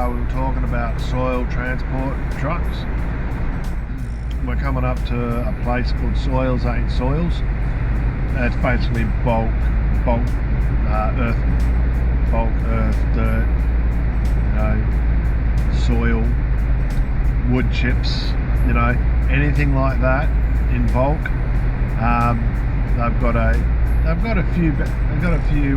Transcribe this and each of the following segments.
we were talking about soil transport trucks. We're coming up to a place called Soils Ain't Soils. It's basically bulk earth, dirt, soil, wood chips, anything like that in bulk. They've got a few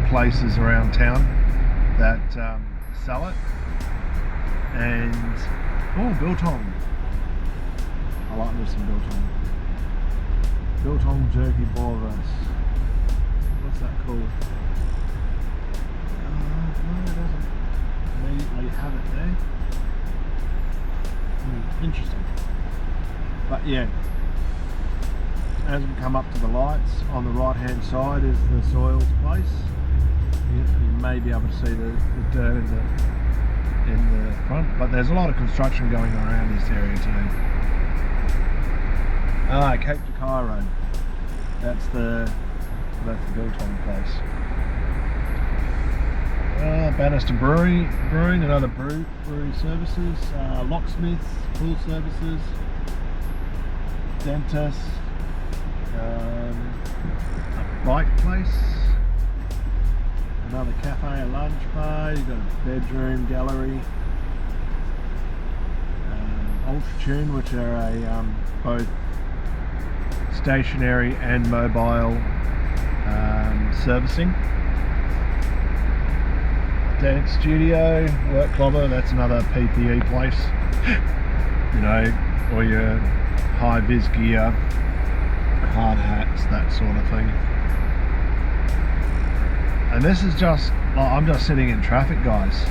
places around town that sell it. And biltong. I like me some biltong. Biltong jerky boil roast. What's that called? No, it doesn't immediately have it there. Interesting. But yeah, as we come up to the lights, on the right hand side is the soils place. You may be able to see the dirt in the front, but there's a lot of construction going around this area too. Cape Jakai Road. That's the biltong place. Bannister Brewing, another brewery services. Locksmiths, pool services, dentist, a bike place, another cafe, a lunch bar. You've got a bedroom, gallery, Ultratune, which are a both stationary and mobile servicing. Dance studio, work clobber, that's another PPE place. All your high vis gear, hard hats, that sort of thing. And this is just, I'm just sitting in traffic, guys.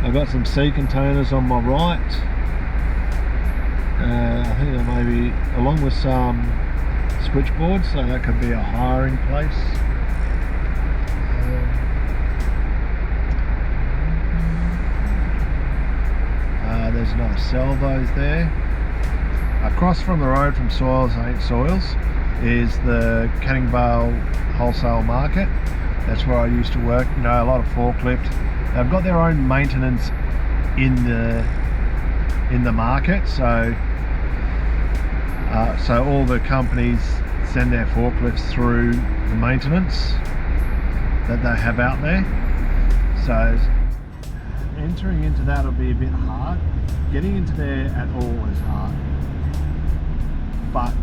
I've got some sea containers on my right. I think there may be, along with some switchboards, so that could be a hiring place. There's another Salvos there. Across from the road from Soils Ain't Soils is the Canning Vale Wholesale Market. That's where I used to work. A lot of forklift. They've got their own maintenance in the market, so all the companies send their forklifts through the maintenance that they have out there. So entering into that will be a bit hard. Getting into there at all is hard. But,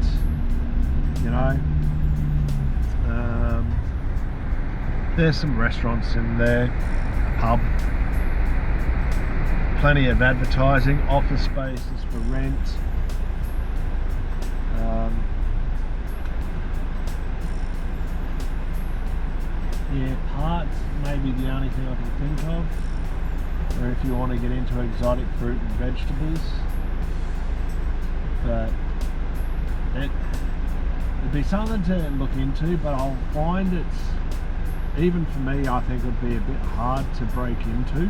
there's some restaurants in there, a pub, plenty of advertising, office spaces for rent. Parts may be the only thing I can think of. Or if you want to get into exotic fruit and vegetables. But it'd be something to look into, but I'll find even for me, I think it would be a bit hard to break into,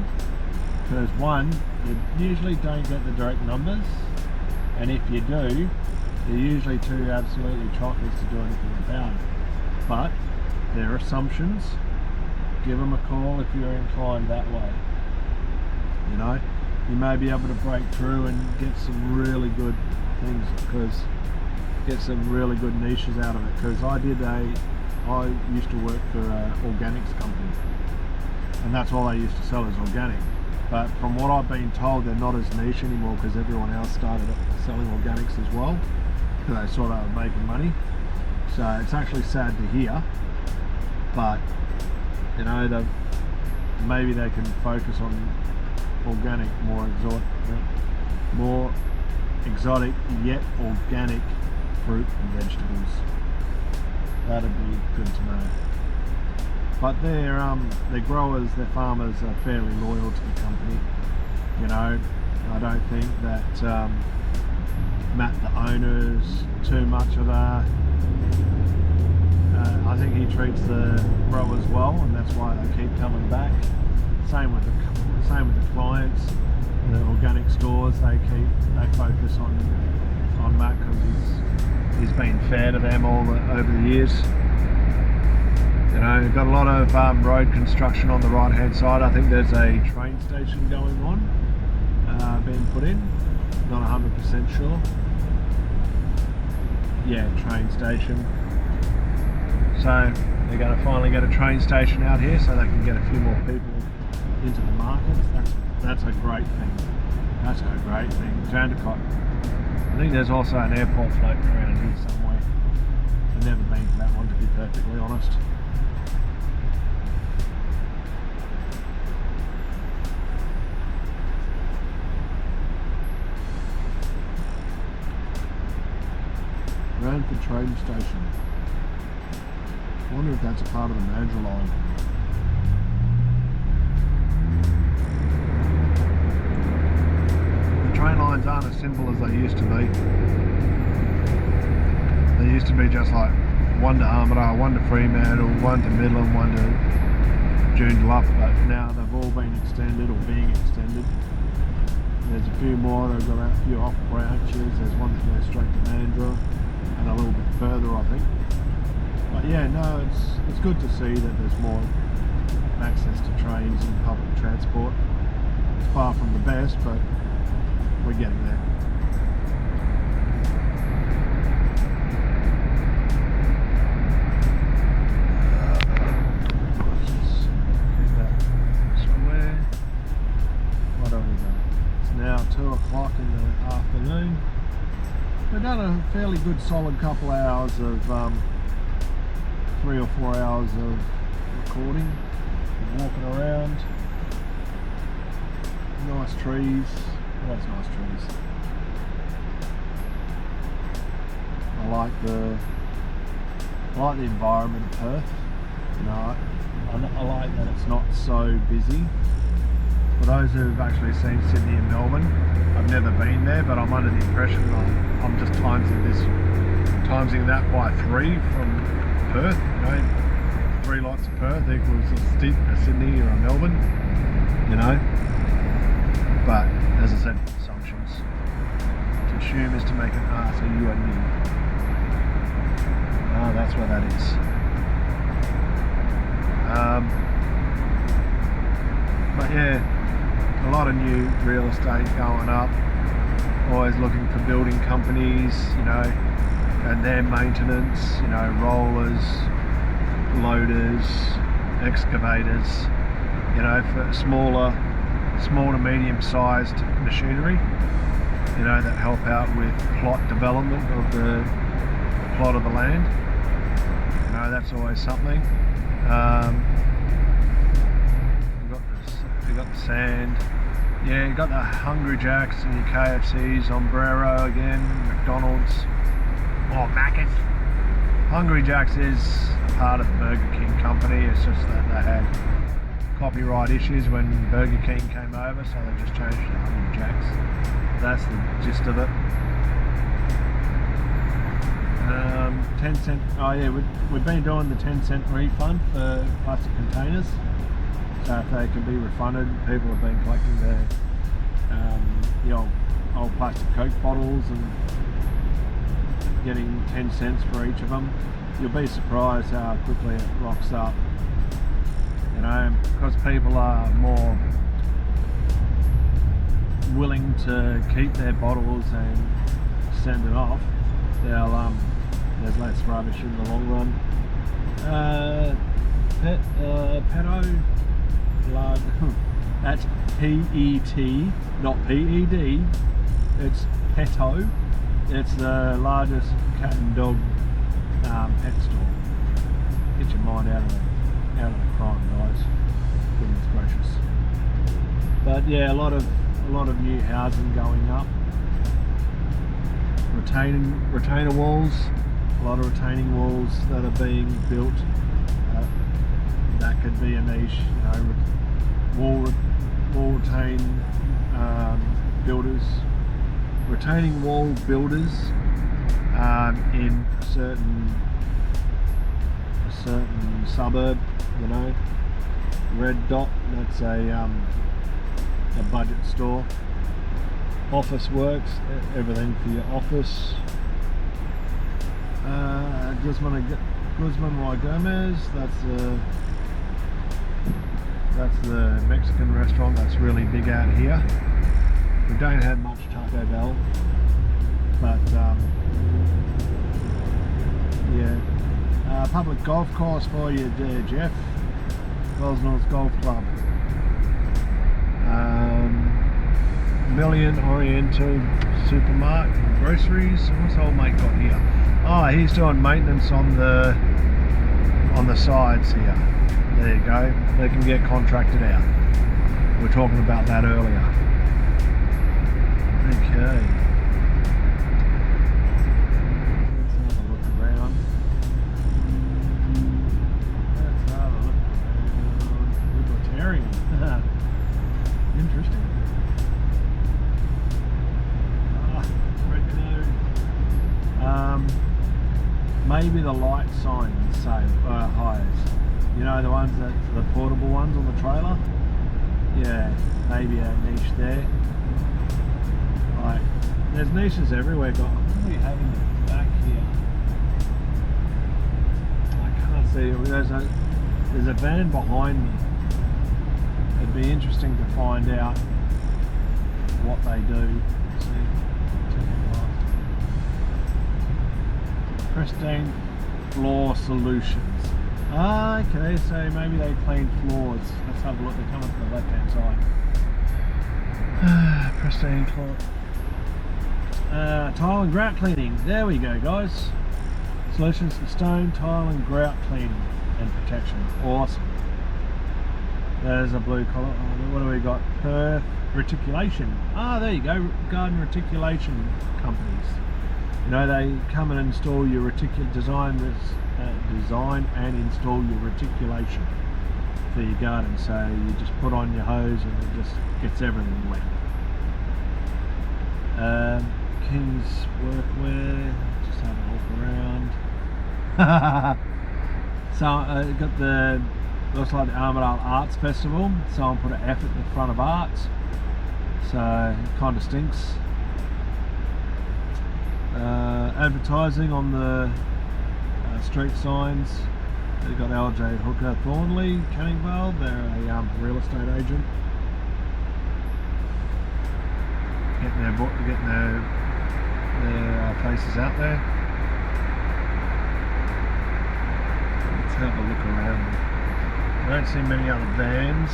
because one, you usually don't get the direct numbers, and if you do, they're usually too absolutely chockers to do anything about it. But they're assumptions. Give them a call if you're inclined that way. You may be able to break through and get some really good things, get some really good niches out of it. Because I used to work for an organics company, and that's all they used to sell is organic. But from what I've been told, they're not as niche anymore because everyone else started selling organics as well, because they saw they were making money. So it's actually sad to hear, but maybe they can focus on organic, more exotic yet organic fruit and vegetables. That'd be good to know. But their growers, their farmers are fairly loyal to the company. I don't think that Matt, the owner's too much of a. I think he treats the growers well, and that's why they keep coming back. Same with the clients, the organic stores. They focus on Matt because he's been fair to them over the years. You know, got a lot of road construction on the right hand side. I think there's a train station going on, being put in. Not 100% sure. Yeah, train station. So they're going to finally get a train station out here so they can get a few more people into the markets. That's a great thing. That's a great thing. Jandakot. I think there's also an airport floating around here somewhere. I've never been to that one, to be perfectly honest. Ranford train station. I wonder if that's a part of the Mandurah line. The train lines aren't as simple as they used to be. They used to be just like one to Armidale, one to Fremantle, one to Midland, one to Joondalup, but now they've all been extended or being extended. There's a few more, they've got a few off branches. There's one that goes straight to Mandurah and a little bit further, I think. But yeah, no, it's good to see that there's more access to trains and public transport. It's far from the best, but we're getting there. Let's just get that square. What are we doing? It's now 2 o'clock in the afternoon. We've done a fairly good solid couple hours of 3 or 4 hours of recording, walking around. Nice trees. Oh, that's nice trees. I like the environment of Perth. You know, I like that it's not so busy. For those who've actually seen Sydney and Melbourne, I've never been there, but I'm under the impression I'm just timesing that by 3 from Perth. You know, 3 lots of Perth equals a Sydney or a Melbourne. You know, but as I said, assumptions. To assume is to make an ass of you and me. Oh, that's where that is. But yeah, a lot of new real estate going up. Always looking for building companies, you know, and their maintenance, you know, rollers, loaders, excavators, you know, for small to medium sized machinery, you know, that help out with plot development of the plot of the land. You know, that's always something. We've got the sand. Yeah, you've got the Hungry Jacks and your KFCs, Ombrero again, McDonald's. Oh, Macca's. Hungry Jacks is a part of the Burger King company. It's just that they had copyright issues when Burger King came over, so they just changed it to Hungry Jacks. That's the gist of it. 10-cent. Oh yeah, we've been doing the 10-cent refund for plastic containers. So if they can be refunded, people have been collecting the old plastic Coke bottles and getting 10 cents for each of them. You'll be surprised how quickly it rocks up. You know, because people are more willing to keep their bottles and send it off. There's less rubbish in the long run. Pt.2. That's P-E-T, not P-E-D. It's pt.2. It's the largest cat and dog pet store. Get your mind out of the crime, guys. Goodness gracious. But yeah, a lot of new housing going up. Retainer walls. A lot of retaining walls that are being built. That could be a niche, you know, wall retain builders, retaining wall builders in a certain suburb, you know. Red Dot, that's a budget store. Office Works, everything for your office. Just want to Guzman y Gomez. That's the Mexican restaurant that's really big out here. We don't have much Taco Bell, but yeah. Public golf course for you there, Jeff. Gosnell's Golf Club. Million Oriental Supermarket Groceries. What's old mate got here? Oh, he's doing maintenance on the sides here. There you go. They can get contracted out. We were talking about that earlier. Okay. Let's have a look around. Libertarian. Interesting. Red code. Maybe the light signs say highs. You know, the ones that the portable ones on the trailer. Yeah, maybe a niche there. Right, there's niches everywhere. What do we have in the back here? I can't see. There's a van behind me. It'd be interesting to find out what they do. Pristine Floor Solutions. Okay, so maybe they clean floors. Let's have a look. They're coming from the left hand side. Pristine Floor. Tile and grout cleaning. There we go, guys. Solutions for stone, tile and grout cleaning and protection. Awesome. There's a blue collar. What do we got? Perth Reticulation. There you go. Garden reticulation companies. You know, they come and install your design and install your reticulation for your garden. So you just put on your hose and it just gets everything wet. King's Workwear. Just have a look around. So got the looks like the Armidale Arts Festival. Someone put an F at the front of arts. So it kind of stinks. Advertising on the street signs. They've got LJ Hooker Thornley, Canningvale. They're a real estate agent. Getting their places out there. Let's have a look around. I don't see many other vans.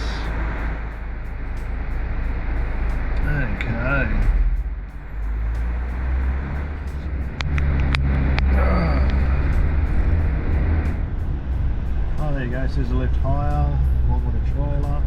Okay. Oh, there you go. It says a lift higher, along with a trailer.